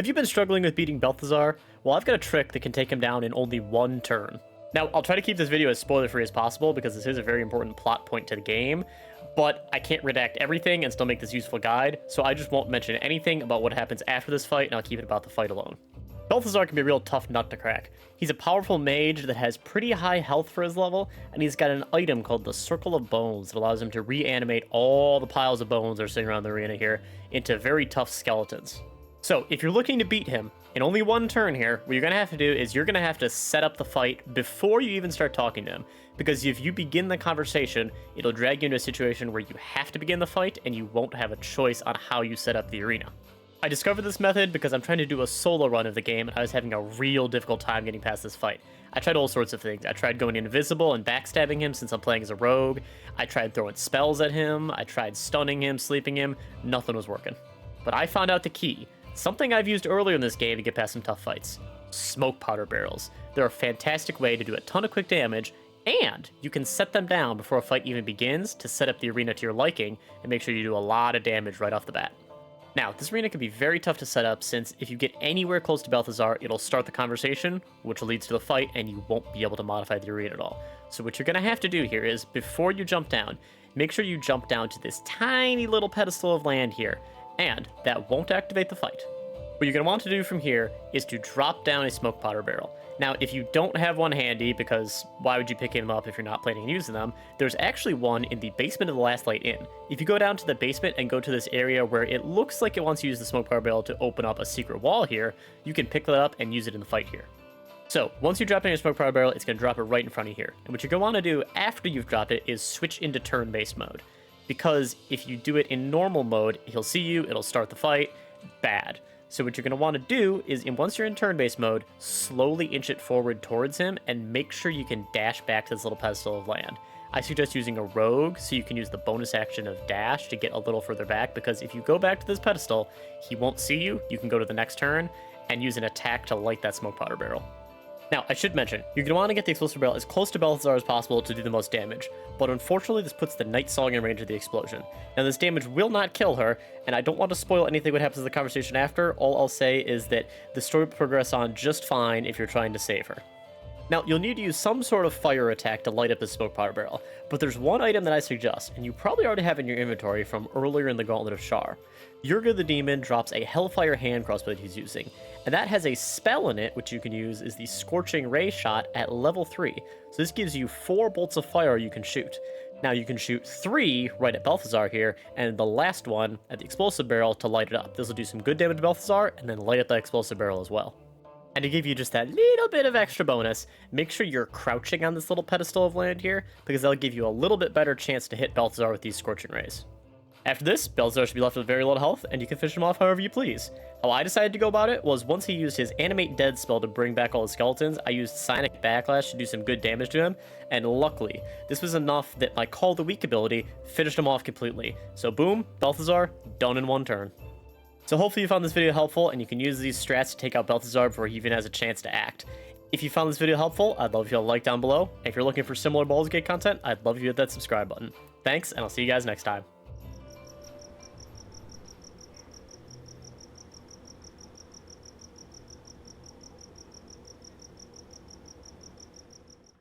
Have you been struggling with beating Balthazar? Well, I've got a trick that can take him down in only one turn. Now, I'll try to keep this video as spoiler-free as possible because this is a very important plot point to the game, but I can't redact everything and still make this useful guide, so I just won't mention anything about what happens after this fight, and I'll keep it about the fight alone. Balthazar can be a real tough nut to crack. He's a powerful mage that has pretty high health for his level, and he's got an item called the Circle of Bones that allows him to reanimate all the piles of bones that are sitting around the arena here into very tough skeletons. So, if you're looking to beat him in only one turn here, what you're going to have to do is you're going to have to set up the fight before you even start talking to him. Because if you begin the conversation, it'll drag you into a situation where you have to begin the fight and you won't have a choice on how you set up the arena. I discovered this method because I'm trying to do a solo run of the game and I was having a real difficult time getting past this fight. I tried all sorts of things. I tried going invisible and backstabbing him since I'm playing as a rogue. I tried throwing spells at him. I tried stunning him, sleeping him. Nothing was working. But I found out the key. Something I've used earlier in this game to get past some tough fights. Smoke powder barrels. They're a fantastic way to do a ton of quick damage, and you can set them down before a fight even begins to set up the arena to your liking and make sure you do a lot of damage right off the bat. Now, this arena can be very tough to set up since if you get anywhere close to Balthazar, it'll start the conversation, which leads to the fight, and you won't be able to modify the arena at all. So what you're going to have to do here is, before you jump down, make sure you jump down to this tiny little pedestal of land here, and that won't activate the fight. What you're going to want to do from here is to drop down a smoke powder barrel. Now, if you don't have one handy, because why would you pick them up if you're not planning on using them, there's actually one in the basement of the Last Light Inn. If you go down to the basement and go to this area where it looks like it wants to use the smoke powder barrel to open up a secret wall here, you can pick that up and use it in the fight here. So, once you drop in your smoke powder barrel, it's going to drop it right in front of you here. And what you're going to want to do after you've dropped it is switch into turn-based mode. Because if you do it in normal mode, he'll see you, it'll start the fight, bad. So what you're going to want to do is, once you're in turn-based mode, slowly inch it forward towards him and make sure you can dash back to this little pedestal of land. I suggest using a rogue so you can use the bonus action of dash to get a little further back, because if you go back to this pedestal, he won't see you, you can go to the next turn and use an attack to light that smoke powder barrel. Now, I should mention, you're going to want to get the explosive barrel as close to Balthazar as possible to do the most damage, but unfortunately this puts the Night Song in range of the explosion. Now, this damage will not kill her, and I don't want to spoil anything what happens in the conversation after. All I'll say is that the story will progress on just fine if you're trying to save her. Now, you'll need to use some sort of fire attack to light up this smoke powder barrel, but there's one item that I suggest, and you probably already have in your inventory from earlier in the Gauntlet of Shar. Yurga the Demon drops a Hellfire hand crossbow that he's using, and that has a spell in it, which you can use is the Scorching Ray shot at level 3. So this gives you 4 bolts of fire you can shoot. Now you can shoot 3 right at Balthazar here, and the last one at the explosive barrel to light it up. This will do some good damage to Balthazar, and then light up the explosive barrel as well. And to give you just that little bit of extra bonus, make sure you're crouching on this little pedestal of land here, because that'll give you a little bit better chance to hit Balthazar with these Scorching Rays. After this, Balthazar should be left with very little health, and you can finish him off however you please. How I decided to go about it was, once he used his Animate Dead spell to bring back all the skeletons, I used Psionic Backlash to do some good damage to him, and luckily, this was enough that my Call the Weak ability finished him off completely. So boom, Balthazar, done in one turn. So hopefully you found this video helpful, and you can use these strats to take out Balthazar before he even has a chance to act. If you found this video helpful, I'd love if you'll like down below, and if you're looking for similar Baldur's Gate content, I'd love if you hit that subscribe button. Thanks, and I'll see you guys next time.